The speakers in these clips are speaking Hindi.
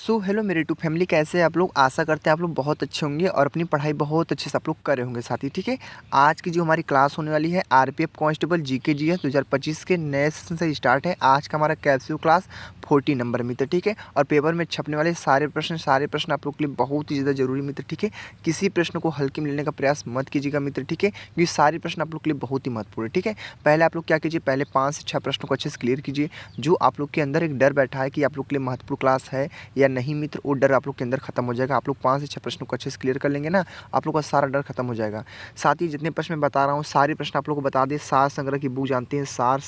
सो हेलो मेरे टू फैमिली, कैसे हैं आप लोग। आशा करते हैं आप लोग बहुत अच्छे होंगे और अपनी पढ़ाई बहुत अच्छे से आप लोग कर रहे होंगे साथी। ठीक है, आज की जो हमारी क्लास होने वाली है आरपीएफ कांस्टेबल जीके जीएस 2025 के नए सेशन से स्टार्ट है। आज का हमारा कैप्सूल क्लास 40 नंबर मित्र। ठीक है, और पेपर में छपने वाले सारे प्रश्न आप लोग के लिए बहुत ही ज़्यादा जरूरी मित्र। ठीक है, किसी प्रश्न को हल्के में लेने का प्रयास मत कीजिएगा मित्र। ठीक है, क्योंकि सारे प्रश्न आप लोग के लिए बहुत ही महत्वपूर्ण है। ठीक है, पहले आप लोग क्या कीजिए, पहले 5 से 6 प्रश्नों को अच्छे से क्लियर कीजिए। जो आप लोग के अंदर एक डर बैठा है कि आप लोग के लिए महत्वपूर्ण क्लास है या नहीं मित्र, वो डर आप लोग के अंदर खत्म हो जाएगा। आप लोग 5 से 6 प्रश्नों को अच्छे से क्लियर कर लेंगे ना, आप लोग का सारा डर खत्म हो जाएगा। साथ ही जितने प्रश्न मैं बता रहा हूँ सारे प्रश्न आप लोग को बता दें। सार संग्रह की बुक जानते हैं, सार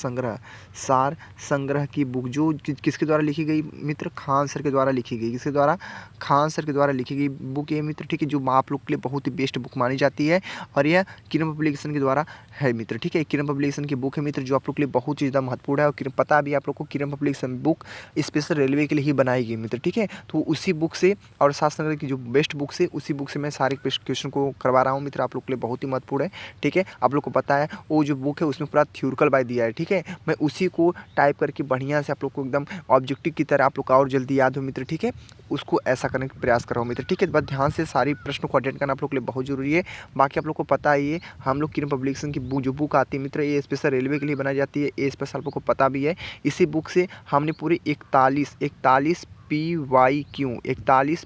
संग्रह की बुक जो किसके द्वारा लिखी गई मित्र, खान सर के द्वारा लिखी गई। किसके द्वारा? खान सर के द्वारा लिखी गई बुक ये मित्र। ठीक है, जो आप लोग के लिए बहुत ही बेस्ट बुक मानी जाती है और यह किरण पब्लिकेशन के द्वारा है मित्र। ठीक है, किरण पब्लिकेशन की बुक है मित्र, जो आप लोग के लिए बहुत ही ज़्यादा महत्वपूर्ण है। और पता भी आप लोग को किरण पब्लिकेशन बुक स्पेशल रेलवे के लिए ही बनाई गई मित्र। ठीक है, तो उसी बुक से और सात संग्रह की जो बेस्ट बुक से उसी बुक से मैं सारे क्वेश्चन को करवा रहा हूँ मित्र। आप लोग के लिए बहुत ही महत्वपूर्ण है। ठीक है, आप लोग को पता है वो जो बुक है उसमें पूरा थ्योरिकल बाय दिया है। ठीक है, मैं उसी को टाइप करके बढ़िया से आप लोग को एकदम ऑब्जेक्टिव की तरह आप लोग का और जल्दी याद हो मित्र। ठीक है, उसको ऐसा करने का प्रयास करो मित्र। ठीक है, बस ध्यान से सारी प्रश्नों को अटेंड करना आप लोग के लिए बहुत जरूरी है। बाकी आप लोग को पता ही है, हम लोग किरण पब्लिकेशन की बुक जो बुक आती है मित्र, ये स्पेशल रेलवे के लिए बनाई जाती है। ये स्पेशल आप लोग को पता भी है। इसी बुक से हमने पूरे 41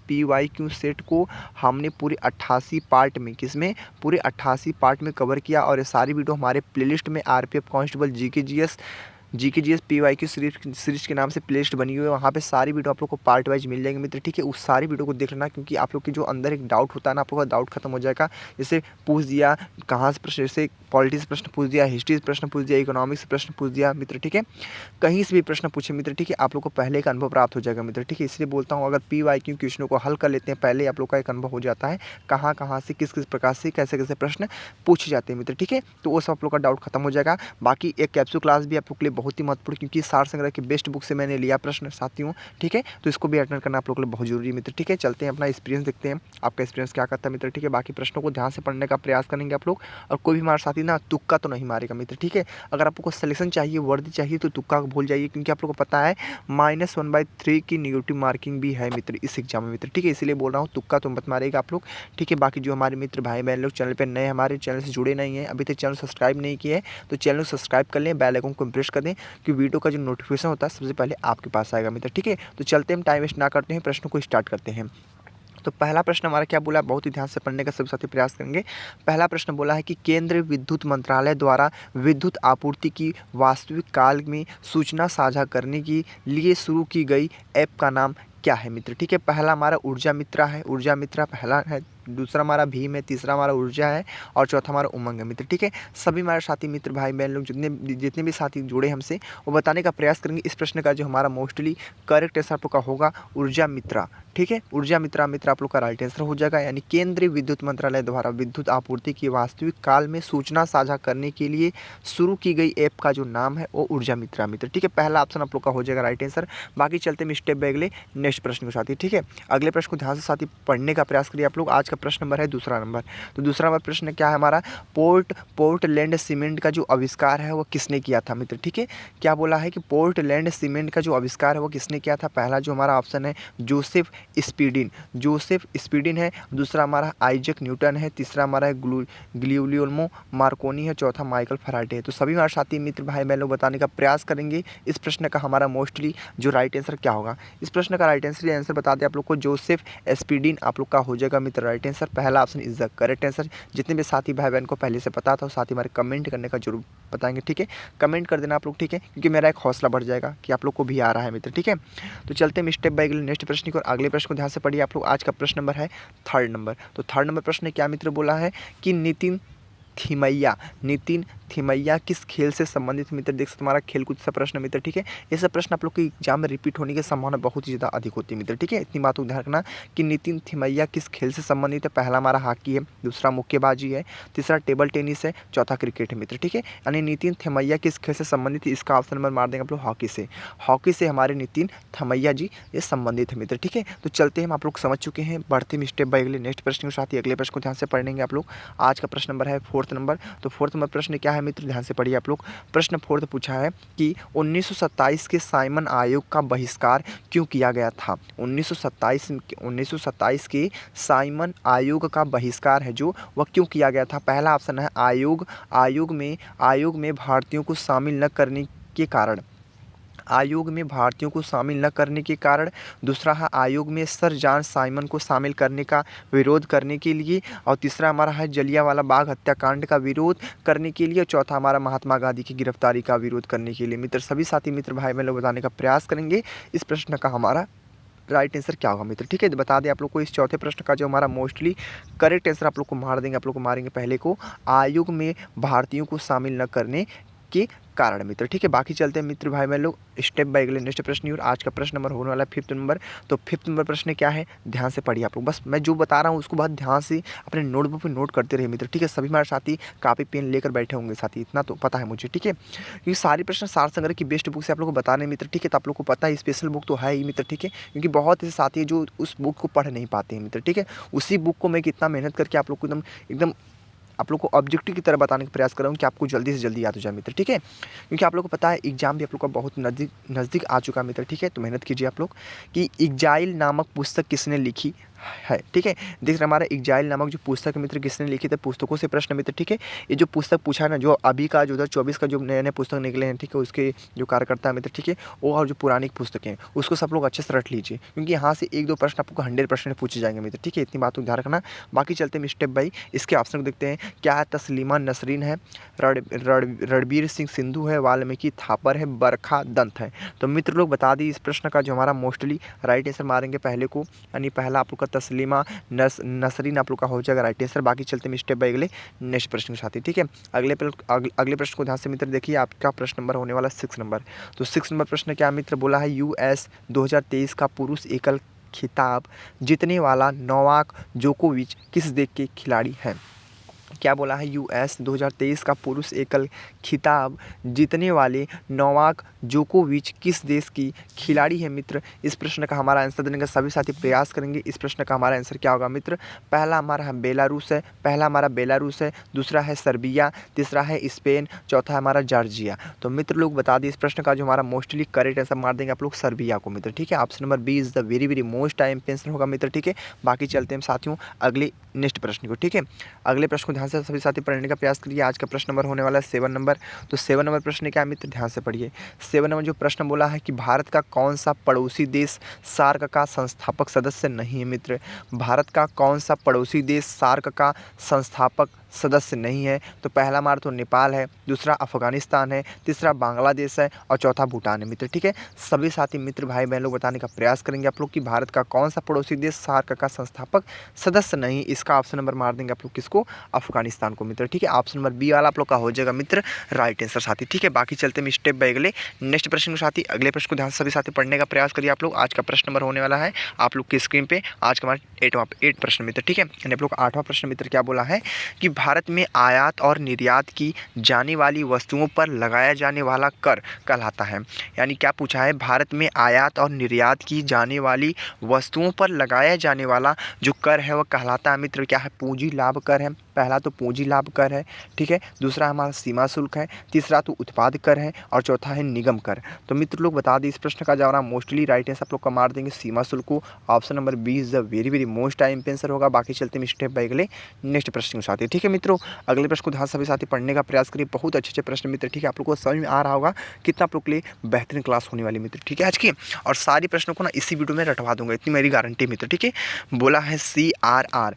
PYQ सेट को हमने पूरे 88 पार्ट में, किसमें, पूरे 88 पार्ट में कवर किया। और ये सारी वीडियो हमारे प्लेलिस्ट में RPF constable GK GS PYQ series के नाम से प्लेलिस्ट बनी हुई है। वहाँ पे सारी वीडियो आप लोग को पार्ट वाइज मिल जाएंगे मित्र। ठीक है, उस सारी वीडियो को देख लेना, क्योंकि आप लोग के जो अंदर एक डाउट होता है ना, आप लोग का डाउट खत्म हो जाएगा। जैसे पूछ दिया कहाँ से प्रश्न, जैसे पॉलिटिक्स प्रश्न पूछ दिया, हिस्ट्री से प्रश्न पूछ दिया, इकोनॉमिक्स से प्रश्न पूछ दिया मित्र। ठीक है, कहीं से भी प्रश्न पूछे मित्र। ठीक है, आप लोग को पहले एक अनुभव प्राप्त हो जाएगा मित्र। ठीक है, इसलिए बोलता हूँ अगर PYQ क्वेश्चनों को हल कर लेते हैं पहले, आप लोग का एक अनुभव हो जाता है कहाँ कहाँ से किस किस प्रकार से कैसे कैसे प्रश्न पूछे जाते हैं मित्र। ठीक है, तो वो सब आप लोग का डाउट खत्म हो जाएगा। बाकी एक कैप्सूल क्लास भी आप लोग के लिए बहुत ही महत्वपूर्ण, क्योंकि सार संग्रह की बेस्ट बुक से मैंने लिया प्रश्न साथियों। ठीक है, तो इसको भी अटेंड करना आप लोग के लिए बहुत जरूरी है मित्र। ठीक है, चलते हैं अपना एक्सपीरियंस देखते हैं, आपका एक्सपीरियंस क्या करता है मित्र। ठीक है, बाकी प्रश्नों को ध्यान से पढ़ने का प्रयास करेंगे आप लोग, और कोई भी हमारे साथी ना तुक्का तो नहीं मारेगा मित्र। ठीक है, अगर आपको सिलेक्शन चाहिए, वर्दी चाहिए, तो तुक्का भूल जाइए, क्योंकि आप लोग को पता है -1/3 की निगेटिव मार्किंग भी है मित्र इस एग्जाम में मित्र। ठीक है, इसलिए बोल रहा हूँ तुक्का तो मत मारेगा आप लोग। ठीक है, बाकी जो हमारे मित्र भाई बहन लोग चैनल पर नए, हमारे चैनल से जुड़े नहीं हैं, अभी तक चैनल सब्सक्राइब नहीं किए हैं, तो चैनल सब्सक्राइब कर लें, बेल आइकन को प्रेस कर दें, कि वीडियो का जो नोटिफिकेशन होता है सबसे पहले आपके पास आएगा मित्र। ठीक है, तो चलते हम टाइम वेस्ट ना करते हैं, प्रश्नों को स्टार्ट करते हैं। तो पहला प्रश्न हमारा क्या बोला, बहुत ही ध्यान से पढ़ने का सभी साथी प्रयास करेंगे। पहला प्रश्न बोला है कि केंद्रीय विद्युत मंत्रालय द्वारा विद्युत आपूर्ति की वास्तविक काल में सूचना साझा करने के लिए शुरू की गई ऐप का नाम क्या है मित्र। ठीक है, पहला हमारा ऊर्जा मित्रा है, ऊर्जा मित्रा पहला है, दूसरा हमारा भीम है, तीसरा हमारा ऊर्जा है, और चौथा हमारा उमंग है मित्र। ठीक है, सभी हमारे साथी मित्र भाई बहन लोग जितने भी साथी जुड़े हमसे, वो बताने का प्रयास करेंगे। इस प्रश्न का जो हमारा मोस्टली करेक्ट आंसर आप लोग का होगा ऊर्जा मित्रा। ठीक है, ऊर्जा मित्रा आप लोग का राइट आंसर हो जाएगा। यानी केंद्रीय विद्युत मंत्रालय द्वारा विद्युत आपूर्ति की वास्तविक काल में सूचना साझा करने के लिए शुरू की गई ऐप का जो नाम है वो ऊर्जा मित्रा मित्र। ठीक है, पहला ऑप्शन आप लोग का हो जाएगा राइट आंसर। बाकी चलते हैं स्टेप बाय अगले नेक्स्ट प्रश्न के साथी। ठीक है, अगले प्रश्न को ध्यान से साथी पढ़ने का प्रयास करिए आप लोग। आज का प्रश्न नंबर है दूसरा नंबर। तो दूसरा नंबर प्रश्न क्या है हमारा, पोर्टलैंड सीमेंट का जो आविष्कार है वो किसने किया था मित्र। ठीक है, क्या बोला है कि पोर्टलैंड सीमेंट का जो आविष्कार है वो किसने किया था। पहला जो हमारा ऑप्शन है जोसेफ स्पीडिन है, दूसरा हमारा आइजैक न्यूटन है, तीसरा हमारा है ग्लियोल्मो मार्कोनी है, चौथा माइकल फैराडे है। तो सभी हमारे साथी मित्र भाई बहन लोग बताने का प्रयास करेंगे इस प्रश्न का हमारा मोस्टली जो राइट आंसर क्या होगा। इस प्रश्न का राइट आंसर बता दें आप लोग को, जोसेफ स्पीडिन आप लोग का हो जाएगा मित्र राइट आंसर। पहला option is the correct answer. जितने भी साथी भाई बहन को पहले से पता था वो साथी हमारे कमेंट करने का जरूर बताएंगे। ठीक है, कमेंट कर देना आप लोग। ठीक है, क्योंकि मेरा एक हौसला बढ़ जाएगा कि आप लोग को भी आ रहा है मित्र। ठीक है, तो चलते हैं स्टेप बाय नेक्स्ट प्रश्न की, और अगले प्रश्न को ध्यान से पढ़िए आप लोग। आज का प्रश्न नंबर है थर्ड नंबर। तो थर्ड नंबर प्रश्न क्या मित्र बोला है कि नितिन थिमैया किस खेल से संबंधित मित्र। देख सकते हमारा खेल कूद सा प्रश्न मित्र। ठीक है, ये सब प्रश्न आप लोग के एग्जाम में रिपीट होने की संभावना बहुत ही ज़्यादा अधिक होती है मित्र। ठीक है, इतनी बात को ध्यान रखना कि नितिन थिमैया किस खेल से संबंधित है। पहला हमारा हॉकी है, दूसरा मुक्केबाजी है, तीसरा टेबल टेनिस है, चौथा क्रिकेट है मित्र। ठीक है, यानी नितिन थिमैया किस खेल से संबंधित है, इसका ऑप्शन नंबर मार देंगे आप लोग हॉकी से हमारे नितिन थिमैया जी ये संबंधित है मित्र। ठीक है, तो चलते हैं, हम आप लोग समझ चुके हैं, बढ़ते हैं स्टेप बाय अगले नेक्स्ट प्रश्न के साथ ही। अगले प्रश्न को ध्यान से पढ़ेंगे आप लोग। आज का प्रश्न नंबर है फोर्थ फोर्थ नंबर। तो फोर्थ नंबर प्रश्न क्या है मित्र, ध्यान से पढ़िए आप लोग। प्रश्न फोर्थ पूछा है कि 1927 के साइमन आयोग का बहिष्कार क्यों किया गया था। 1927 के साइमन आयोग का बहिष्कार है जो वह क्यों किया गया था। पहला ऑप्शन है आयोग में भारतीयों को शामिल न करने के कारण। आयोग में भारतीयों को शामिल न करने के कारण। दूसरा है आयोग में सर जॉन साइमन को शामिल करने का विरोध करने के लिए। और तीसरा हमारा है जलियांवाला बाग हत्याकांड का विरोध करने के लिए। और चौथा हमारा महात्मा गांधी की गिरफ्तारी का विरोध करने के लिए। मित्र सभी साथी मित्र भाई बहन लोग बताने का प्रयास करेंगे इस प्रश्न का हमारा राइट आंसर क्या होगा मित्र। ठीक है, तो बता दें आप लोग को इस चौथे प्रश्न का जो हमारा मोस्टली करेक्ट आंसर आप लोग को मार देंगे। आप लोग को मारेंगे पहले को, आयोग में भारतीयों को शामिल न करने के कारण मित्र। ठीक है, बाकी चलते हैं मित्र भाई बहन लोग स्टेप बाय अगले नेक्स्ट प्रश्न। और आज का प्रश्न नंबर होने वाला है फिफ्थ नंबर। तो फिफ्थ नंबर प्रश्न क्या है, ध्यान से पढ़िए आप लोग। बस मैं जो बता रहा हूँ उसको बहुत ध्यान से अपने नोटबुक पे नोट करते रहिए मित्र। ठीक है, सभी हमारे साथी कापी पेन लेकर बैठे होंगे साथी, इतना तो पता है मुझे। ठीक है, क्योंकि सारे प्रश्न सार संग्रह की बेस्ट बुक से आप लोग को बता रहे हैं मित्र। ठीक है, तो आप लोग को पता है स्पेशल बुक तो है ही मित्र। ठीक है, क्योंकि बहुत ऐसे साथी हैं जो उस बुक को पढ़ नहीं पाते हैं मित्र। ठीक है, उसी बुक को मैं कितना मेहनत करके आप लोग को एकदम आप लोग को ऑब्जेक्टिव की तरह बताने का प्रयास कर रहा हूँ कि आपको जल्दी से जल्दी याद हो जाए मित्र। ठीक है, क्योंकि आप लोग को पता है एग्जाम भी आप लोग का बहुत नज़दीक आ चुका है मित्र। ठीक है, तो मेहनत कीजिए आप लोग कि एग्जाइल नामक पुस्तक किसने लिखी है। ठीक है, देख रहे हमारा एग्जाइल नामक जो पुस्तक है मित्र किसने लिखी थी, पुस्तकों से प्रश्न मित्र। ठीक है, ये जो पुस्तक पूछा है ना, जो अभी का 2024 का जो नए नए पुस्तक निकले हैं, ठीक है, उसके जो कार्यकर्ता मित्र, ठीक है, वो और जो पुरानी पुस्तकें हैं उसको सब लोग अच्छे से रट लीजिए, क्योंकि यहाँ से 1-2 प्रश्न आपको 100% पूछे जाएंगे मित्र। ठीक है, इतनी बात को ध्यान रखना। बाकी चलते हैं स्टेप बाई इसके ऑप्शन को देखते हैं। क्या है, तस्लीमा नसरीन है, रणबीर सिंह सिंधु है, वाल्मीकि थापर है, बरखा दंत है। तो मित्र लोग बता दी इस प्रश्न का जो हमारा मोस्टली राइट आंसर मारेंगे पहले को, यानी पहला आप लोग का तस्लीमा नसरीन आप लोग का हो जाएगा राइट आंसर। बाकी चलते हैं स्टेप बाय अगले नेक्स्ट प्रश्न के साथ ही। ठीक है, अगले प्रश्न को ध्यान से मित्र देखिए। आपका प्रश्न नंबर होने वाला 6 नंबर। तो 6 नंबर प्रश्न क्या मित्र बोला है, US 2023 का पुरुष एकल खिताब जीतने वाला नोवाक जोकोविच किस देश के खिलाड़ी हैं। क्या बोला है, US 2023 का पुरुष एकल खिताब जीतने वाले नोवाक जोकोविच किस देश की खिलाड़ी है मित्र। इस प्रश्न का हमारा आंसर देने का सभी साथी प्रयास करेंगे। इस प्रश्न का हमारा आंसर क्या होगा मित्र, पहला हमारा बेलारूस है, दूसरा है सर्बिया, तीसरा है स्पेन, चौथा है हमारा जॉर्जिया। तो मित्र लोग बता दिए इस प्रश्न का जो हमारा मोस्टली करेक्ट आंसर मार देंगे आप लोग सर्बिया को मित्र। ठीक है, option number B is the very most time answer होगा मित्र। ठीक है, बाकी चलते हैं साथियों अगले नेक्स्ट प्रश्न को। ठीक है, अगले प्रश्न को ध्यान से सभी साथी पढ़ने का प्रयास करिए। आज का प्रश्न नंबर होने वाला है 7 नंबर। तो 7 नंबर प्रश्न क्या है मित्र, ध्यान से पढ़िए। 7 नंबर जो प्रश्न बोला है कि भारत का कौन सा पड़ोसी देश सार्क का संस्थापक सदस्य नहीं है मित्र। भारत का कौन सा पड़ोसी देश सार्क का संस्थापक सदस्य नहीं है। तो पहला हमारा तो नेपाल है, दूसरा अफगानिस्तान है, तीसरा बांग्लादेश है और चौथा भूटान है मित्र। ठीक है, सभी साथी मित्र भाई बहन लोग बताने का प्रयास करेंगे आप लोग कि भारत का कौन सा पड़ोसी देश सार्क का संस्थापक सदस्य नहीं। इसका ऑप्शन नंबर मार देंगे आप लोग किसको, अफगानिस्तान को मित्र। ठीक है, ऑप्शन नंबर बी वाला आप लोग का हो जाएगा मित्र राइट आंसर साथी। ठीक है, बाकी चलते हैं स्टेप बाय अगले नेक्स्ट प्रश्न के साथी। अगले प्रश्न को ध्यान से सभी साथी पढ़ने का प्रयास करिए आप लोग। आज का प्रश्न नंबर होने वाला है आप लोग की स्क्रीन पे आज का हमारा 8 प्रश्न मित्र। ठीक है, यानी आप लोग का 8वां प्रश्न मित्र क्या बोला है कि भारत में आयात और निर्यात की जाने वाली वस्तुओं पर लगाया जाने वाला कर कहलाता है। यानी क्या पूछा है, भारत में आयात और निर्यात की जाने वाली वस्तुओं पर लगाया जाने वाला जो कर है वह कहलाता है मित्र क्या है, पूंजी लाभ कर है। पहला तो पूंजी लाभ कर है, ठीक है, दूसरा हमारा सीमा शुल्क है, तीसरा तो उत्पाद कर है और चौथा है निगम कर। तो मित्र लोग बता दें इस प्रश्न का जवाब मोस्टली राइट आंसर आप लोग का मार देंगे सीमा शुल्क को। Option number B is the very most time answer होगा। बाकी चलते हैं स्टेप बाय अगले नेक्स्ट प्रश्न के साथ ही। ठीक है मित्रों, अगले प्रश्न को ध्यान सभी साथी पढ़ने का प्रयास करिए। बहुत अच्छे प्रश्न मित्र। ठीक है, आप लोग को समझ में आ रहा होगा कितना आप लोग के लिए बेहतरीन क्लास होने वाली मित्र। ठीक है आज की, और सारी प्रश्नों को ना इसी वीडियो में रटवा दूंगा, इतनी मेरी गारंटी मित्र। ठीक है, बोला है CRR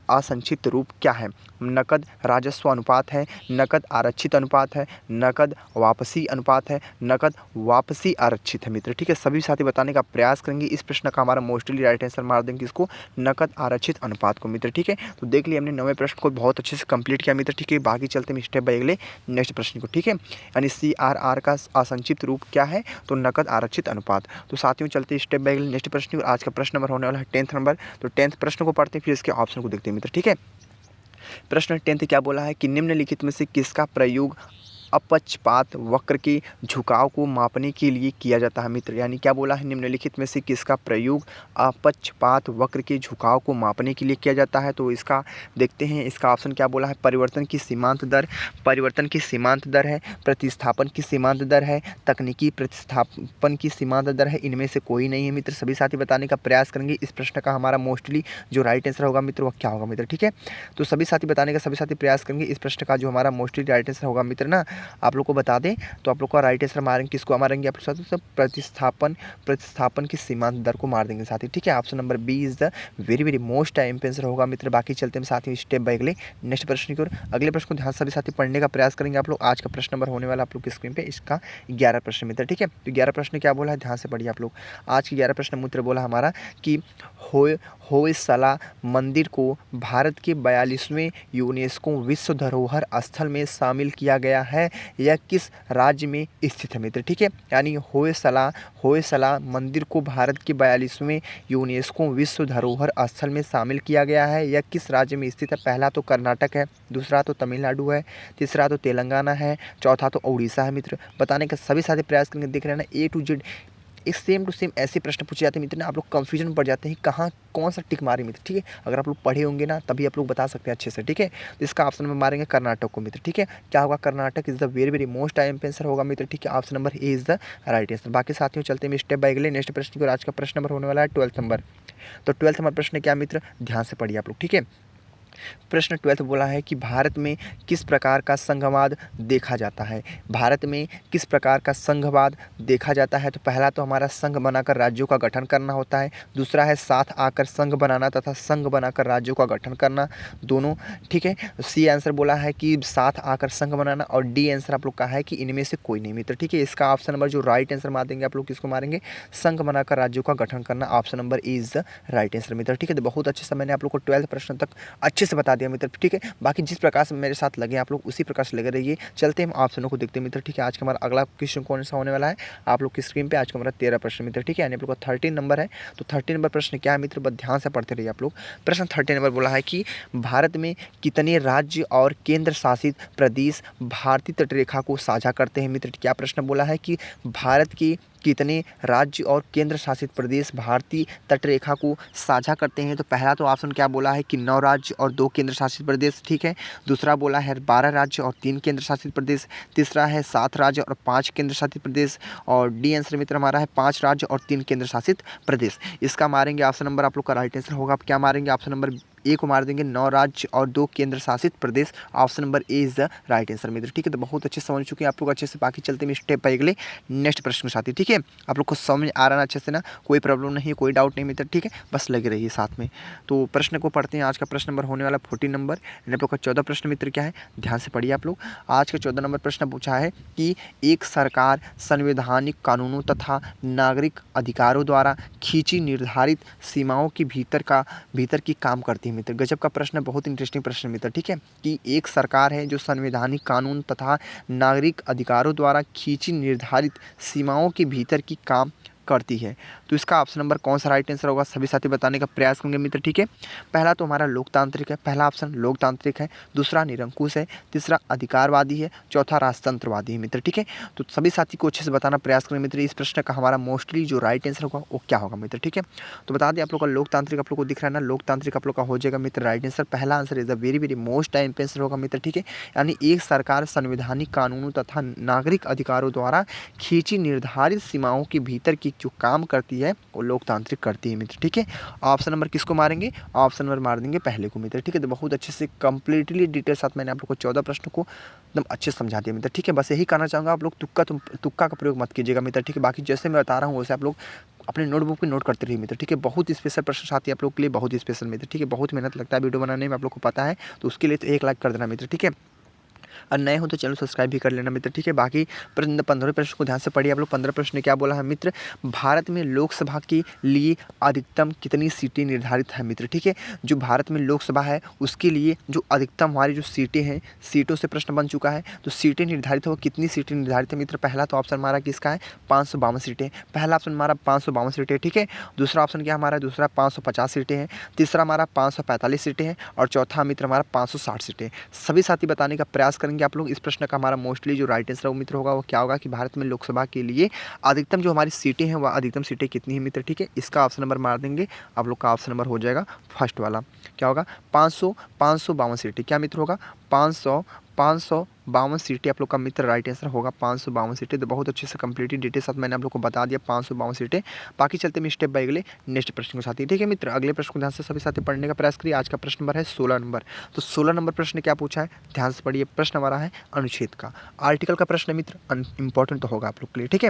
असंक्षिप्त रूप क्या है, नकद राजस्व अनुपात है, नकद आरक्षित अनुपात है, नकद वापसी अनुपात है, नकद वापसी आरक्षित है मित्र। ठीक है, सभी साथी बताने का प्रयास करेंगे। इस प्रश्न का हमारा मोस्टली राइट आंसर मार देंगे इसको, नकद आरक्षित अनुपात को मित्र। ठीक है, तो देख लिया हमने 9वें प्रश्न को बहुत अच्छे से कंप्लीट किया मित्र। ठीक है, बाकी चलते हैं स्टेप बाय अगले नेक्स्ट प्रश्न को। ठीक है, यानी CRR का असंक्षिप्त रूप क्या है, तो नकद आरक्षित अनुपात। तो साथियों चलते स्टेप बाय अगले नेक्स्ट प्रश्न। आज का प्रश्न नंबर होने वाला है 10th नंबर। तो 10th प्रश्न को पढ़ते हैं, फिर इसके ऑप्शन को देखते हैं मित्र। ठीक है, प्रश्न 10th क्या बोला है कि निम्नलिखित में से किसका प्रयोग अपक्षपात वक्र के झुकाव को मापने के लिए किया जाता है मित्र। यानी क्या बोला है, निम्नलिखित में से किसका प्रयोग अपक्षपात वक्र के झुकाव को मापने के लिए किया जाता है। तो इसका देखते हैं, इसका ऑप्शन क्या बोला है, परिवर्तन की सीमांत दर, परिवर्तन की सीमांत दर है, प्रतिस्थापन की सीमांत दर है, तकनीकी प्रतिस्थापन की सीमांत दर है। इनमें से कोई नहीं है मित्र। सभी साथी बताने का प्रयास करेंगे। इस प्रश्न का हमारा मोस्टली जो राइट आंसर होगा मित्र वह क्या होगा मित्र, ठीक है। तो सभी साथी बताने का सभी साथी प्रयास करेंगे। इस प्रश्न का जो हमारा मोस्टली राइट आंसर होगा मित्र ना, आप लोग को बता दें तो आप लोग का राइट आंसर मारेंगे, किसको मारेंगे आप लोग, तो प्रतिस्थापन की सीमांत दर को मार देंगे साथी, ठीक है। Option number B is the very very most time answer होगा मित्र। बाकी चलते हैं साथियों स्टेप बाय अगले नेक्स्ट प्रश्न की ओर। अगले प्रश्न को ध्यान से सभी साथी पढ़ने का प्रयास करेंगे आप लोग। आज का प्रश्न नंबर होने वाला आप लोग की स्क्रीन पे इसका 11 प्रश्न मित्र, ठीक है। तो 11 प्रश्न क्या बोला है, ध्यान से पढ़िए आप लोग। आज की 11 प्रश्न मित्र बोला हमारा कि होयसला मंदिर को भारत के 42वें यूनेस्को विश्व धरोहर स्थल में शामिल किया गया है, यह किस राज्य में स्थित है मित्र, ठीक है। यानी होयसला मंदिर को भारत के 42वें यूनेस्को विश्व धरोहर स्थल में शामिल किया गया है, यह किस राज्य में स्थित है। पहला तो कर्नाटक है, दूसरा तो तमिलनाडु है, तीसरा तो तेलंगाना है, चौथा तो उड़ीसा है मित्र। बताने का सभी साथी प्रयास करेंगे। देख रहे हैं ना, ए टू जेड एक सेम टू सेम ऐसे प्रश्न पूछे जाते हैं मित्र ना, आप लोग कंफ्यूजन पड़ जाते हैं कहाँ कौन सा टिक मारे मित्र, ठीक है। अगर आप लोग पढ़े होंगे ना तभी आप लोग बता सकते हैं अच्छे से, ठीक है। तो इसका ऑप्शन में मारेंगे कर्नाटक को मित्र, ठीक है। क्या होगा, Karnataka is the very very most time answer होगा मित्र, ठीक है। Option number A is the right answer. बाकी साथियों चलते हैं स्टेप बाय अगले नेक्स्ट प्रश्न की। आज का प्रश्न नंबर होने वाला है 12th नंबर। तो 12th नंबर प्रश्न क्या मित्र, ध्यान से पढ़िए आप लोग, ठीक है। प्रश्न 12 बोला है कि भारत में किस प्रकार का संघवाद देखा जाता है। भारत में किस प्रकार का संघवाद देखा जाता है। तो पहला तो हमारा संघ बनाकर राज्यों का गठन करना होता है, दूसरा है साथ आकर संघ बनाना तथा संघ बनाकर राज्यों का गठन करना, दोनों, ठीक है। सी आंसर बोला है कि साथ आकर संघ बनाना, और डी आंसर आप लोग का है कि इनमें से कोई नहीं मित्र, ठीक है। इसका ऑप्शन नंबर जो राइट आंसर मार देंगे आप लोग, किसको मारेंगे, संघ बनाकर राज्यों का गठन करना। Option number is the right answer मित्र, ठीक है। तो बहुत अच्छे से मैंने आप लोग को 12th प्रश्न तक अच्छे से बता दिया मित्र, ठीक है। बाकी जिस प्रकार से मेरे साथ लगे आप लोग उसी प्रकार से लगे रहिए। चलते हैं हम ऑप्शनों को देखते हैं मित्र, ठीक है। आज का हमारा अगला क्वेश्चन कौन सा होने वाला है आप लोग की स्क्रीन पे। आज का हमारा 13 प्रश्न मित्र, ठीक है। यानी आप लोग का 13 नंबर है। तो 13 नंबर प्रश्न क्या है मित्र, बस ध्यान से पढ़ते रहिए आप लोग। प्रश्न 13 नंबर बोला है कि भारत में कितने राज्य और केंद्र शासित प्रदेश भारतीय तटरेखा को साझा करते हैं मित्र। क्या प्रश्न बोला है कि भारत की कितने राज्य और केंद्र शासित प्रदेश भारतीय तटरेखा को साझा करते हैं। तो पहला तो ऑप्शन क्या बोला है कि 9 राज्य और 2 केंद्र शासित प्रदेश, ठीक है। दूसरा बोला है 12 राज्य और 3 केंद्र शासित प्रदेश, तीसरा है 7 राज्य और 5 केंद्र शासित प्रदेश, और डी आंसर मित्र हमारा है 5 राज्य और 3 केंद्र शासित प्रदेश। इसका मारेंगे ऑप्शन नंबर, आप लोग का राइट आंसर होगा, आप क्या मारेंगे, ऑप्शन नंबर ए को मार देंगे, 9 राज्य और 2 केंद्र शासित प्रदेश। Option number A is the right answer मित्र, ठीक है। तो बहुत अच्छे समझ चुके हैं आप लोग अच्छे से। बाकी चलते हैं स्टेप बाय अगले नेक्स्ट प्रश्न के साथ ही, ठीक है। आप लोग को समझ आ रहा है अच्छे से ना, कोई प्रॉब्लम नहीं है, कोई डाउट नहीं मित्र, ठीक है। बस लगे रहिए साथ में। तो प्रश्न को पढ़ते हैं। आज का प्रश्न नंबर होने वाला 14 नंबर। आप लोग का 14 प्रश्न मित्र क्या है, ध्यान से पढ़िए आप लोग। आज का 14 नंबर प्रश्न पूछा है कि एक सरकार संवैधानिक कानूनों तथा नागरिक अधिकारों द्वारा खींची निर्धारित सीमाओं के भीतर की काम करती है मित्र। गजब का प्रश्न, बहुत इंटरेस्टिंग प्रश्न मित्र, ठीक है। कि एक सरकार है जो संवैधानिक कानून तथा नागरिक अधिकारों द्वारा खींची निर्धारित सीमाओं के भीतर की काम करती है। तो इसका ऑप्शन नंबर कौन सा राइट आंसर होगा, सभी साथी बताने का प्रयास करेंगे मित्र, ठीक है। पहला तो हमारा लोकतांत्रिक है, पहला ऑप्शन लोकतांत्रिक है, दूसरा निरंकुश है, तीसरा अधिकारवादी है, चौथा राजतंत्रवादी है मित्र, ठीक है। तो सभी साथी को अच्छे से बताना प्रयास करें मित्र। इस प्रश्न का हमारा मोस्टली जो राइट आंसर होगा वो क्या होगा मित्र, ठीक है। तो बता दें आप लोग का लोकतांत्रिक आप लोग को दिख रहा है ना, लोकतांत्रिक आप लोग का हो जाएगा मित्र राइट आंसर। पहला answer is the very very most time answer होगा मित्र, ठीक है। यानी एक सरकार संवैधानिक कानूनों तथा नागरिक अधिकारों द्वारा खींची निर्धारित सीमाओं के भीतर की जो काम करती है वो लोकतांत्रिक करती है मित्र, ठीक है। ऑप्शन नंबर किसको मारेंगे, ऑप्शन नंबर मार देंगे पहले को मित्र, ठीक है। तो बहुत अच्छे से कंप्लीटली डिटेल साथ मैंने आप लोग को 14 प्रश्न को एकदम अच्छे से समझा दिया मित्र, ठीक है। बस यही कहना चाहूँगा, आप लोग तुक्का का प्रयोग मत कीजिएगा मित्र, ठीक है। बाकी जैसे मैं बता रहा हूँ वैसे आप लोग अपने नोटबुक पे नोट करते रहिए मित्र, ठीक है। बहुत स्पेशल प्रश्न साथी आप लोग के लिए, बहुत ही स्पेशल मित्र, ठीक है। बहुत मेहनत लगता है वीडियो बनाने में, आप लोग को पता है। तो उसके लिए तो 1 लाइक कर देना मित्र, ठीक है। और नए हो तो चैनल सब्सक्राइब भी कर लेना मित्र, ठीक है। बाकी 15वें प्रश्न को ध्यान से पढ़िए आप लोग। 15 प्रश्न क्या बोला है मित्र, भारत में लोकसभा के लिए अधिकतम कितनी सीटें निर्धारित है मित्र, ठीक है। जो भारत में लोकसभा है उसके लिए जो अधिकतम हमारी जो सीटें हैं, सीटों से प्रश्न बन चुका है। तो सीटें निर्धारित हो, कितनी सीटें निर्धारित है मित्र। पहला तो ऑप्शन हमारा किसका है, 552 सीटें। पहला ऑप्शन हमारा 552 सीटें, ठीक है। दूसरा ऑप्शन क्या हमारा, दूसरा 550 सीटें हैं, तीसरा हमारा 545 सीटें हैं, और चौथा मित्र हमारा 560 सीटें। सभी साथी बताने का प्रयास करेंगे आप लोग। इस प्रश्न का हमारा मोस्टली जो राइट आंसर मित्र होगा वो क्या होगा कि भारत में लोकसभा के लिए अधिकतम जो हमारी सीटें हैं वह अधिकतम सीटें कितनी है मित्र, ठीक है। इसका ऑप्शन नंबर मार देंगे आप लोग का ऑप्शन नंबर हो जाएगा फर्स्ट वाला, क्या होगा 552 सीटें, क्या मित्र होगा 552 सीटें आप लोग का मित्र राइट आंसर होगा 552 सीटें। तो बहुत अच्छे से कंप्लीटली डिटेल साथ मैंने आप लोग को बता दिया 552 सीटें। बाकी चलते हैं स्टेप बाय अगले नेक्स्ट प्रश्न के साथ ही, ठीक है मित्र। अगले प्रश्न को ध्यान से सभी साथी पढ़ने का प्रयास करिए। आज का प्रश्न नंबर है 16 नंबर। तो 16 नंबर प्रश्न क्या पूछा है, ध्यान से पढ़िए। प्रश्न हमारा है अनुच्छेद का, आर्टिकल का प्रश्न मित्र, इंपॉर्टेंट तो होगा आप लोग के लिए, ठीक है।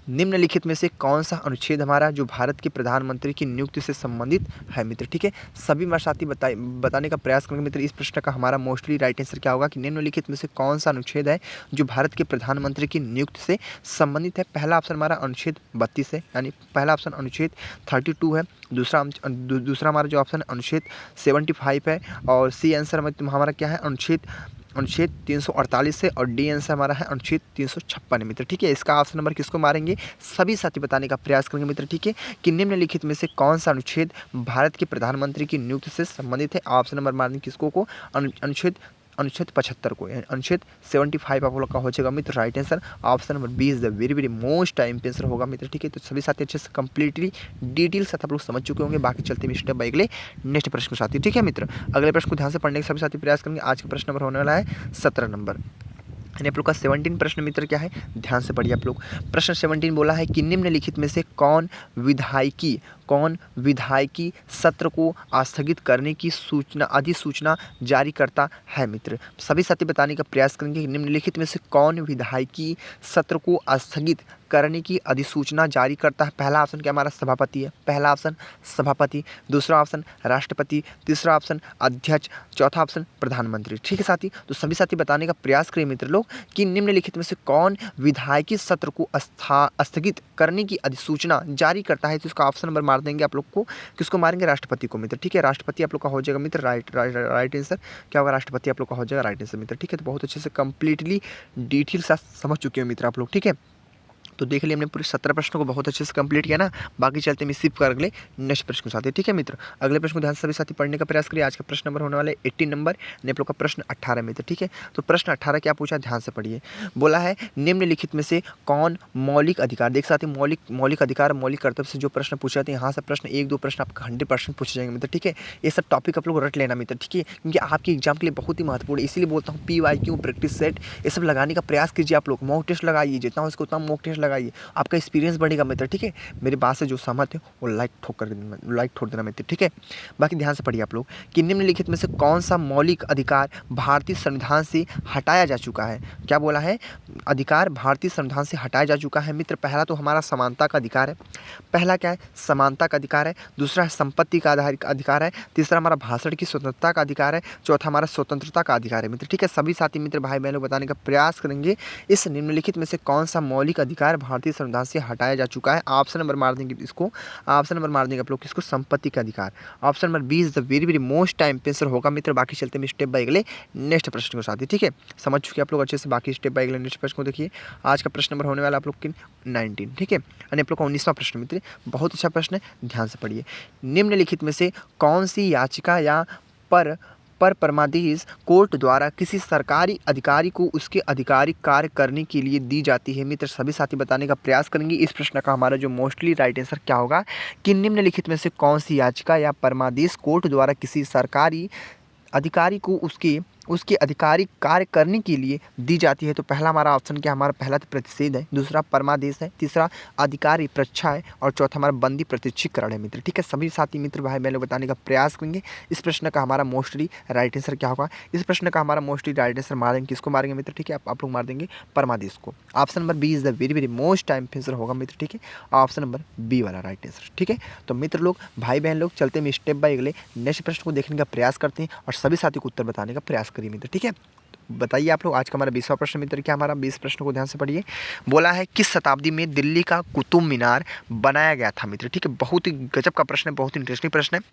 निम्नलिखित में से कौन सा अनुच्छेद हमारा जो भारत के प्रधानमंत्री की नियुक्ति से संबंधित है मित्र, ठीक है। सभी मेरे साथी बताने का प्रयास करेंगे मित्र। इस प्रश्न का हमारा मोस्टली राइट आंसर क्या होगा कि निम्नलिखित में से कौन सा अनुच्छेद है जो भारत के प्रधानमंत्री की नियुक्ति से संबंधित है। पहला ऑप्शन हमारा अनुच्छेद 32 है, यानी पहला ऑप्शन अनुच्छेद 32 है। दूसरा हमारा जो ऑप्शन अनुच्छेद 75 है, और सी आंसर हमारा क्या है अनुच्छेद 348 है, और डी आंसर हमारा है अनुच्छेद 356 है मित्र, ठीक है। इसका ऑप्शन नंबर किसको मारेंगे, सभी साथी बताने का प्रयास करेंगे मित्र, ठीक है, कि निम्नलिखित में से कौन सा अनुच्छेद भारत के प्रधानमंत्री की नियुक्ति से संबंधित है। ऑप्शन नंबर मारेंगे किसको को, अनुच्छेद 75 को, अनुच्छेद 75 आप लोग का हो जाएगा मित्र right answer. Option number B is the very very most time answer होगा मित्र, ठीक है। तो सभी साथी अच्छे से कंप्लीटली डिटेल साथ आप लोग समझ चुके होंगे। बाकी चलते हैं स्टेप बाय अगले नेक्स्ट प्रश्न के साथ ही, ठीक है मित्र। अगले प्रश्न को ध्यान से पढ़ने के सभी साथी प्रयास करेंगे। आज का प्रश्न नंबर होने वाला है 17 नंबर, यानी आप लोग का 17 प्रश्न मित्र क्या है, ध्यान से पढ़िए आप लोग। प्रश्न 17 बोला है कि निम्नलिखित में से कौन विधायकी सत्र को स्थगित करने की अधिसूचना जारी करता है मित्र। सभी साथी बताने का प्रयास करेंगे कि निम्नलिखित में से कौन विधायकी सत्र को स्थगित करने की अधिसूचना जारी करता है। पहला ऑप्शन क्या हमारा सभापति है, पहला ऑप्शन सभापति, दूसरा ऑप्शन राष्ट्रपति, तीसरा ऑप्शन अध्यक्ष, चौथा ऑप्शन प्रधानमंत्री, ठीक है साथी। तो सभी साथी बताने का प्रयास करें मित्र लोग कि निम्नलिखित में से कौन विधायकी सत्र को स्थगित करने की अधिसूचना जारी करता है। तो इसका ऑप्शन नंबर मार देंगे आप लोग को, किसको मारेंगे, राष्ट्रपति को मित्र, ठीक है। राष्ट्रपति आप लोग का हो जाएगा मित्र राइट आंसर, क्या होगा, राष्ट्रपति आप लोग का हो जाएगा राइट आंसर मित्र, ठीक है। तो बहुत अच्छे से कंप्लीटली डिटेल से समझ चुके हो मित्र आप लोग, ठीक है। तो देख लिया हमने पूरे 17 प्रश्नों को बहुत अच्छे से कंप्लीट किया ना। बाकी चलते हैं सिप कर अगले नेक्स्ट प्रश्न के साथ, ठीक है मित्र। अगले प्रश्न को ध्यान से सभी साथी पढ़ने का प्रयास करिए। आज का प्रश्न नंबर होने वाला है 18 नंबर, आप लोग का प्रश्न 18 मित्र, ठीक है। तो प्रश्न 18 क्या पूछा, ध्यान से पढ़िए। बोला है निम्नलिखित में से कौन मौलिक अधिकार, देख साथी मौलिक अधिकार मौलिक कर्तव्य से जो प्रश्न पूछे जाते हैं, यहाँ से प्रश्न 1-2 प्रश्न आपका 100% पूछे जाएंगे मित्र, ठीक है। ये सब टॉपिक आप लोग रट लेना मित्र, ठीक है, क्योंकि आपके एग्जाम के लिए बहुत ही महत्वपूर्ण है। इसीलिए बोलता हूँ PYQ प्रैक्टिस सेट ये सब लगाने का प्रयास कीजिए आप लोग। मॉक टेस्ट लगाइए, जितना हो उसको उतना मॉक टेस्ट लगाइए, आपका एक्सपीरियंस बढ़ेगा मित्र, ठीक है। मेरी बात से जो सहमत है वो लाइक ठोक देना मित्र, ठीक है। बाकी ध्यान से पढ़िए आप लोग कि निम्नलिखित में से कौन सा मौलिक अधिकार भारतीय संविधान से हटाया जा चुका है। क्या बोला है, अधिकार भारतीय संविधान से हटाया जा चुका है मित्र। पहला तो हमारा समानता का अधिकार है, पहला क्या है, समानता का अधिकार है। दूसरा है संपत्ति का अधिकार है। तीसरा हमारा भाषण की स्वतंत्रता का अधिकार है। चौथा हमारा स्वतंत्रता का अधिकार है मित्र, ठीक है। सभी साथी मित्र भाई बहनों बताने का प्रयास करेंगे इस निम्नलिखित में से कौन सा मौलिक अधिकार भारतीय संविधान से हटाया जा चुका है। ऑप्शन नंबर मार देंगे इसको, ऑप्शन नंबर मार देंगे आप लोग किसको, संपत्ति का अधिकार। Option number B is the very very most time answer होगा मित्र। बाकी चलते हैं स्टेप बाय अगले नेक्स्ट प्रश्न के साथ ही, ठीक है। समझ चुके आप लोग अच्छे से। बाकी स्टेप बाय अगले नेक्स्ट प्रश्न को देखिए। आज का प्रश्न नंबर होने वाला आप लोग की 19, ठीक है, यानी आप लोग का 19वां प्रश्न मित्र। बहुत अच्छा प्रश्न है, ध्यान से पढ़िए। निम्नलिखित में से कौन सी याचिका या पर परमादेश कोर्ट द्वारा किसी सरकारी अधिकारी को उसके आधिकारिक कार्य करने के लिए दी जाती है मित्र। सभी साथी बताने का प्रयास करेंगे। इस प्रश्न का हमारा जो मोस्टली राइट आंसर क्या होगा कि निम्नलिखित में से कौन सी याचिका या परमादेश कोर्ट द्वारा किसी सरकारी अधिकारी को उसके आधिकारिक कार्य करने के लिए दी जाती है। तो पहला हमारा ऑप्शन क्या, हमारा पहला तो प्रतिषेध है, दूसरा परमादेश है, तीसरा अधिकारी प्रच्छा है, और चौथा हमारा बंदी प्रत्यक्षीकरण है मित्र, ठीक है। सभी साथी मित्र भाई बहनों बताने का प्रयास करेंगे। इस प्रश्न का हमारा मोस्टली राइट आंसर क्या होगा, इस प्रश्न का हमारा मोस्टली राइट आंसर मारेंगे किसको मारेंगे मित्र, ठीक है, आप लोग मार देंगे परमादेश को। Option number B is the very very most time answer होगा मित्र, ठीक है, ऑप्शन नंबर बी वाला राइट आंसर, ठीक है। तो मित्र लोग भाई बहन लोग चलते हैं स्टेप बाय अगले नेक्स्ट प्रश्न को देखने का प्रयास करते हैं और सभी साथी को उत्तर बताने का प्रयास करिए मित्र, ठीक है। बताइए आप लोग। आज का हमारा 20वां प्रश्न मित्र क्या, हमारा 20 प्रश्न को ध्यान से पढ़िए। बोला है किस शताब्दी में दिल्ली का कुतुब मीनार बनाया गया था मित्र, ठीक है। बहुत ही गजब का प्रश्न है, बहुत ही इंटरेस्टिंग प्रश्न है।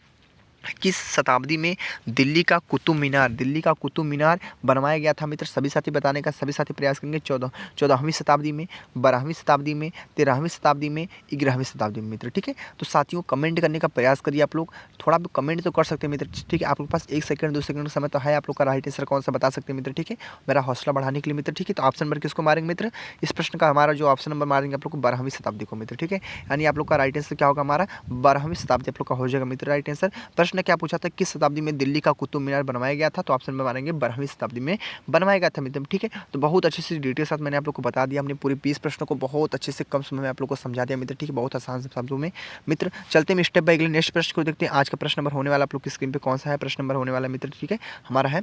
किस शताब्दी में दिल्ली का कुतुब मीनार बनवाया गया था मित्र? सभी साथी बताने का सभी साथी प्रयास करेंगे। 14वीं शताब्दी में, 12वीं शताब्दी में, 13वीं शताब्दी में, 11वीं शताब्दी में मित्र। ठीक है, तो साथियों कमेंट करने का प्रयास करिए आप लोग, थोड़ा भी कमेंट तो कर सकते हैं मित्र। ठीक है, आप लोग के पास 1 सेकंड 2 सेकंड का समय तो है, आप लोग का राइट आंसर कौन सा बता सकते हैं मित्र। ठीक है, मेरा हौसला बढ़ाने के लिए मित्र। ठीक है, तो ऑप्शन नंबर किसको मारेंगे मित्र? इस प्रश्न का हमारा जो ऑप्शन नंबर मारेंगे आप लोग को 12वीं शताब्दी को मित्र। ठीक है, यानी आप लोग का राइट आंसर क्या होगा? हमारा 12वीं शताब्दी आप लोग का हो जाएगा मित्र राइट आंसर। प्रश्न क्या पूछा था? किस शताब्दी में दिल्ली का कुतुब मीनार बनवाया गया था? तो ऑप्शन में मारेंगे 12वीं शताब्दी में बनवाया गया था मित्र। ठीक है, तो बहुत अच्छे से डिटेल साथ मैंने आप लोग को बता दिया, हमने पूरे 20 प्रश्नों को बहुत अच्छे से कम समय में आप लोग को समझा दिया मित्र। ठीक है, बहुत आसान शब्दों में मित्र। चलते हैं स्टेप बाय अगले नेक्स्ट प्रश्न को देखते हैं। आज का प्रश्न नंबर होने वाला आप लोग की स्क्रीन पे कौन सा है? प्रश्न नंबर होने वाला मित्र, ठीक है, हमारा है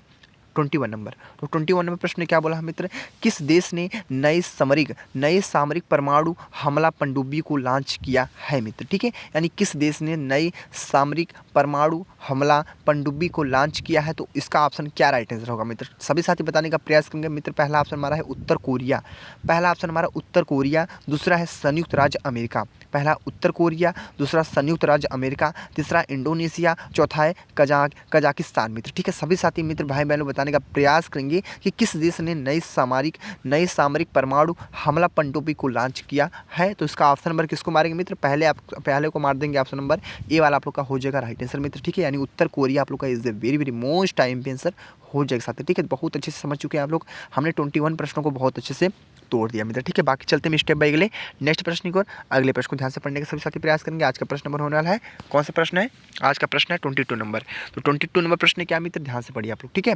21 नंबर। तो 21 नंबर प्रश्न क्या बोला है मित्र? किस देश ने नए सामरिक परमाणु हमला पनडुब्बी को लॉन्च किया है मित्र? ठीक है, यानी किस देश ने नई सामरिक परमाणु हमला पनडुब्बी को लॉन्च किया है? तो इसका ऑप्शन क्या राइट आंसर होगा मित्र? सभी साथी बताने का प्रयास करेंगे मित्र। पहला ऑप्शन हमारा है उत्तर कोरिया, दूसरा है संयुक्त राज्य अमेरिका। पहला उत्तर कोरिया, दूसरा संयुक्त राज्य अमेरिका, तीसरा इंडोनेशिया, चौथा है कजाकिस्तान मित्र। ठीक है, सभी साथी मित्र भाई बहनों बताने का प्रयास करेंगे कि किस देश ने नई सामरिक परमाणु हमला पनडुब्बी को लॉन्च किया है? तो इसका ऑप्शन नंबर किसको मारेंगे मित्र? पहले को मार देंगे ऑप्शन नंबर ए वाला आप लोग का हो जाएगा राइट आंसर मित्र। ठीक है, यानी उत्तर कोरिया आप लोग का is the very very most time पे आंसर हो जाएगा साथी। ठीक है, बहुत अच्छे से समझ चुके हैं आप लोग, हमने 21 प्रश्नों को बहुत अच्छे से तोड़ दिया मित्र। ठीक है, बाकी चलते हैं स्टेप बाय अगले नेक्स्ट प्रश्न की ओर। अगले प्रश्न को ध्यान से पढ़ने के सभी साथी प्रयास करेंगे। आज का प्रश्न नंबर होने वाला है, कौन सा प्रश्न है? आज का प्रश्न है 22 नंबर। तो 22 नंबर प्रश्न क्या मित्र? ध्यान से पढ़िए आप लोग। ठीक है,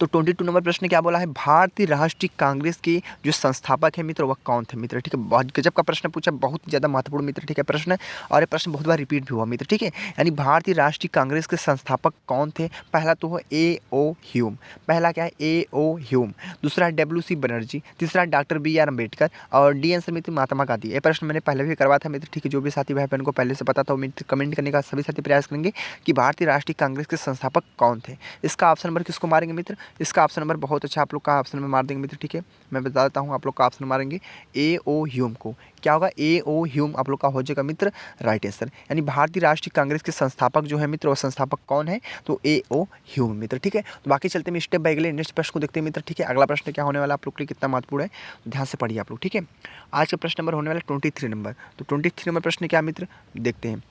तो 22 नंबर प्रश्न क्या बोला है? भारतीय राष्ट्रीय कांग्रेस के जो संस्थापक है मित्र वह कौन थे मित्र? ठीक है, बहुत गजब का प्रश्न पूछा, बहुत ज़्यादा महत्वपूर्ण मित्र। ठीक है, प्रश्न और ये प्रश्न बहुत बार रिपीट भी हुआ मित्र। ठीक है, यानी भारतीय राष्ट्रीय कांग्रेस के संस्थापक कौन थे? पहला तो है A.O. ह्यूम, पहला क्या है? A.O. ह्यूम, दूसरा है W.C. बनर्जी, तीसरा डॉक्टर B.R. अम्बेडकर और डी आंसर मित्र महात्मा गांधी। ये प्रश्न मैंने पहले भी करवाया था मित्र। ठीक है, जो भी साथी भाई बहन को पहले से पता था वो मित्र कमेंट करने का सभी साथी प्रयास करेंगे कि भारतीय राष्ट्रीय कांग्रेस के संस्थापक कौन थे। इसका ऑप्शन नंबर किसको मारेंगे मित्र? इसका ऑप्शन नंबर बहुत अच्छा आप लोग का ऑप्शन में मार देंगे मित्र। ठीक है, मैं बता देता हूँ आप लोग का ऑप्शन मारेंगे A.O. ह्यूम को। क्या होगा? A.O. ह्यूम आप लोग का हो जाएगा मित्र राइट आंसर। यानी भारतीय राष्ट्रीय कांग्रेस के संस्थापक जो है मित्र वो संस्थापक कौन है? तो A.O. ह्यूम मित्र। ठीक है, तो बाकी चलते हैं स्टेप बाय अगले नेक्स्ट प्रश्न को देखते हैं मित्र। ठीक है, अगला प्रश्न क्या होने वाला आप लोग के लिए कितना महत्वपूर्ण है, तो ध्यान से पढ़िए आप लोग। ठीक है, आज का प्रश्न नंबर होने वाला 23 नंबर। तो 23 नंबर प्रश्न क्या मित्र? देखते हैं।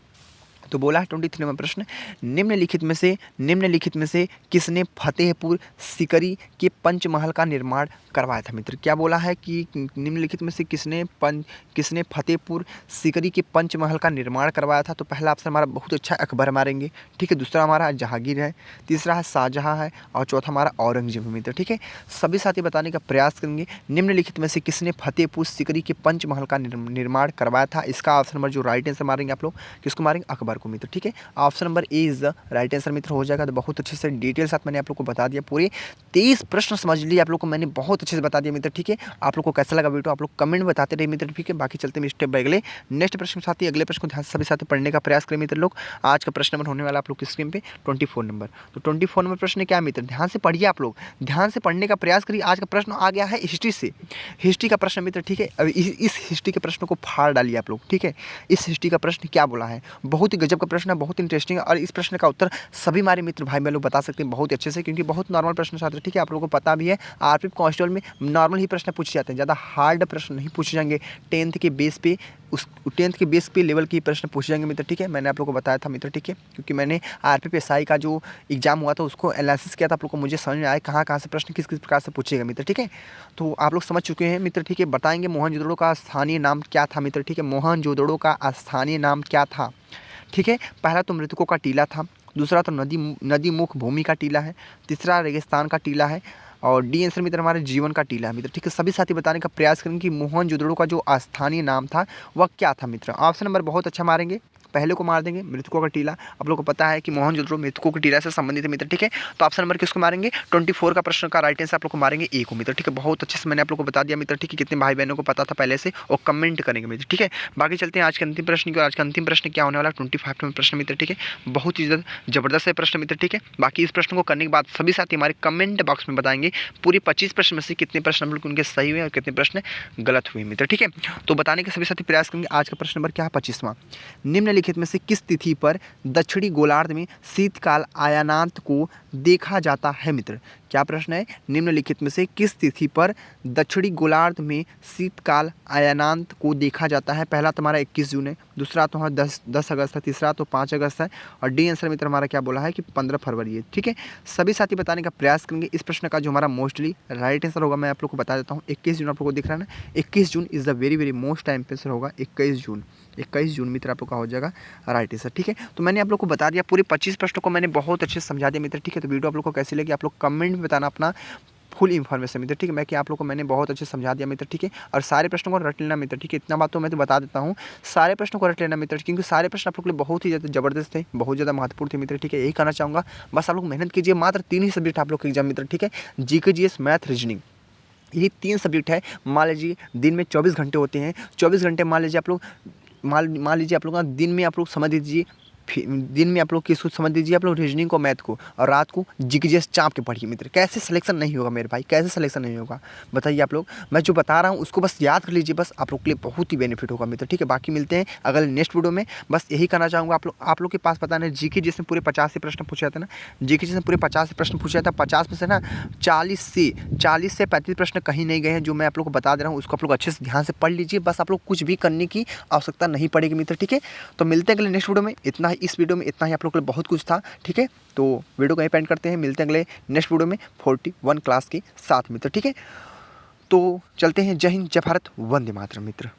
तो बोला है 23 नंबर प्रश्न, निम्नलिखित में से किसने फतेहपुर सीकरी के पंचमहल का निर्माण करवाया था मित्र? क्या बोला है कि निम्नलिखित में से किसने फतेहपुर सीकरी के पंचमहल का निर्माण करवाया था? तो पहला ऑप्शन हमारा बहुत अच्छा अकबर मारेंगे। ठीक है, दूसरा हमारा जहांगीर है, तीसरा है शाहजहां है और चौथा हमारा औरंगजेब मित्र। ठीक है, सभी साथी बताने का प्रयास करेंगे निम्नलिखित में से किसने फतेहपुर सीकरी के पंचमहल का निर्माण करवाया था। इसका ऑप्शन नंबर जो राइट आंसर मारेंगे आप लोग किसको मारेंगे? अकबर को मित्र। ठीक है, option number A is the right answer मित्र हो जाएगा। तो बहुत अच्छे से डिटेल साथ मैंने आप लोग को बता दिया, पूरे 23 प्रश्न समझ लिए आप लोग को मैंने बहुत अच्छे से बता दिया मित्र। ठीक है, आप लोग को कैसा लगा वीडियो आप लोग कमेंट बताते रहे मित्र। ठीक है, बाकी चलते हैं स्टेप बाय अगले नेक्स्ट प्रश्न के साथ ही। अगले प्रश्न को ध्यान से सभी साथी पढ़ने का प्रयास करें मित्र लोग। आज का प्रश्न नंबर होने वाला आप लोग की स्क्रीन पे 24 नंबर। तो 24 नंबर प्रश्न क्या मित्र? ध्यान से पढ़िए आप लोग, ध्यान से पढ़ने का प्रयास करिए। आज का प्रश्न आ गया है हिस्ट्री से, हिस्ट्री का प्रश्न मित्र। ठीक है, अब इस हिस्ट्री के प्रश्न को फाड़ डालिए आप लोग। ठीक है, इस हिस्ट्री का प्रश्न क्या बोला है? बहुत ही गजब का प्रश्न है, बहुत इंटरेस्टिंग है और इस प्रश्न का उत्तर सभी हमारे मित्र भाई बहन लोग बता सकते हैं बहुत ही अच्छे से, क्योंकि बहुत नॉर्मल प्रश्न छात्र। ठीक है, आप लोगों को पता भी है आरपीएफ कांस्टेबल में नॉर्मल ही प्रश्न पूछे जाते हैं, ज़्यादा हार्ड प्रश्न नहीं पूछे जाएंगे। 10th के बेस पे लेवल के प्रश्न पूछे जाएंगे मित्र। ठीक है, मैंने आप लोगों को बताया था मित्र। ठीक है, क्योंकि मैंने आरपीएफ एसआई का जो एग्जाम हुआ था उसको एनालिसिस किया था, आप लोग को मुझे समझ में आया कहाँ से प्रश्न किस प्रकार से पूछेगा मित्र। ठीक है, तो आप लोग समझ चुके हैं मित्र। ठीक है, बताएंगे मोहनजोदड़ो का स्थानीय नाम क्या था मित्र? ठीक है, मोहनजोदड़ो का स्थानीय नाम क्या था? ठीक है, पहला तो मृतकों का टीला था, दूसरा तो नदी मुख भूमि का टीला है, तीसरा रेगिस्तान का टीला है और डी आंसर मित्र हमारे जीवन का टीला है मित्र। ठीक है, सभी साथी बताने का प्रयास करेंगे कि मोहनजोदड़ो का जो स्थानीय नाम था वह क्या था मित्र। ऑप्शन नंबर बहुत अच्छा मारेंगे, पहले को मार देंगे मृतकों का टीला। आप लोग को पता है कि मोहनजोदड़ो मृतकों के टीला से संबंधित है मित्र। ठीक है, तो ऑप्शन नंबर किसको मारेंगे? 24 का प्रश्न का राइट आंसर आप लोग को मारेंगे ए को मित्र। ठीक है, बहुत अच्छे से मैंने आप लोग को बता दिया मित्र। ठीक है, कितने भाई बहनों को पता था पहले से और कमेंट करेंगे मित्र। ठीक है, बाकी चलते हैं आज के अंतिम प्रश्न की। आज का अंतिम प्रश्न क्या होने वाला? 25 नंबर प्रश्न मित्र। ठीक है, बहुत ही जबरदस्त है प्रश्न मित्र। ठीक है, बाकी इस प्रश्न को करने के बाद सभी साथी हमारे कमेंट बॉक्स में बताएंगे पूरे 25 प्रश्न में से कितने प्रश्न हम लोग उनके सही हुए और कितने प्रश्न गलत हुए मित्र। ठीक है, तो बताने के सभी साथी प्रयास करेंगे। आज का प्रश्न नंबर क्या है? 25वां। निम्नलिखित में से किस तिथि पर दक्षिणी गोलार्ध में शीतकाल आयानांत को देखा जाता है मित्र? क्या प्रश्न है? निम्नलिखित में से किस तिथि पर दक्षिणी गोलार्ध में शीतकाल आयानांत को देखा जाता है? पहला तुम्हारा 21 जून है, दूसरा तो हमारा 10 अगस्त है, तीसरा तो 5 अगस्त है, और डी आंसर मित्र हमारा क्या बोला है कि 15 फरवरी है। ठीक है, सभी साथी बताने का प्रयास करेंगे। इस प्रश्न का जो हमारा मोस्टली राइट आंसर होगा मैं आप लोग को बता देता हूँ। 21 जून आप लोग को दिख रहा है ना, 21 June is the very very most time answer होगा। 21 जून मित्र आप लोग का हो जाएगा राइट आंसर। ठीक है, तो मैंने आप लोग को बता दिया, पूरे 25 प्रश्नों को मैंने बहुत अच्छे से समझा दिया मित्र। ठीक है, तो वीडियो आप लोग को कैसी लगी आप लोग कमेंट में बताना अपना फुल इन्फॉर्मेशन मित्र। ठीक है, मैं कि आप लोग को मैंने बहुत अच्छे समझा दिया मित्र। ठीक है, और सारे प्रश्नों को रट लेना मित्र। ठीक है, इतना बात तो मैं तो बता देता हूँ, सारे प्रश्नों को रट लेना मित्र, क्योंकि सारे प्रश्न आप लोग के लिए बहुत ही ज़्यादा जबरदस्त थे, बहुत ज़्यादा महत्वपूर्ण थे मित्र। ठीक है, यही कहना चाहूँगा, बस आप लोग मेहनत कीजिए। मात्र 3 ही सब्जेक्ट आप लोग के एग्जाम मित्र। ठीक है, जीके जीएस मैथ रीजनिंग, यही 3 सब्जेक्ट है। मान लीजिए दिन में 24 घंटे होते हैं, 24 घंटे मान लीजिए आप लोग मान लीजिए आप लोग का दिन में आप लोग समझ लीजिए, दिन में आप लोग किसको समझ लीजिए, आप लोग रीजनिंग को मैथ को, और रात को जीकेजीएस चाप के पढ़िए मित्र। कैसे सिलेक्शन नहीं होगा मेरे भाई, कैसे सिलेक्शन नहीं होगा बताइए आप लोग। मैं जो बता रहा हूँ उसको बस याद कर लीजिए, बस आप लोग के लिए बहुत ही बेनिफिट होगा मित्र। ठीक है, बाकी मिलते हैं अगले नेक्स्ट वीडियो में। बस यही कहना चाहूँगा, आप लोग के पास पता नहीं जीकेजीएस में पूरे 50 से प्रश्न पूछे जाते हैं ना, जीकेजीएस में पूरे 50 से प्रश्न पूछा जाता है। 50 में से ना 40 से 35 प्रश्न कहीं नहीं गए हैं, जो मैं आप लोग को बता दे रहा हूँ उसको आप लोग अच्छे से ध्यान से पढ़ लीजिए। बस आप लोग कुछ भी करने की आवश्यकता नहीं पड़ेगी मित्र। ठीक है, तो मिलते हैं अगले नेक्स्ट वीडियो में। इतना ही, इस वीडियो में इतना ही आप लोग के लिए बहुत कुछ था। ठीक है, तो वीडियो को यहीं पेंड करते हैं, मिलते हैं अगले नेक्स्ट वीडियो में 41 क्लास के साथ मित्र। ठीक है, तो चलते हैं। जय हिंद, जय भारत, वंदे मातरम मित्र।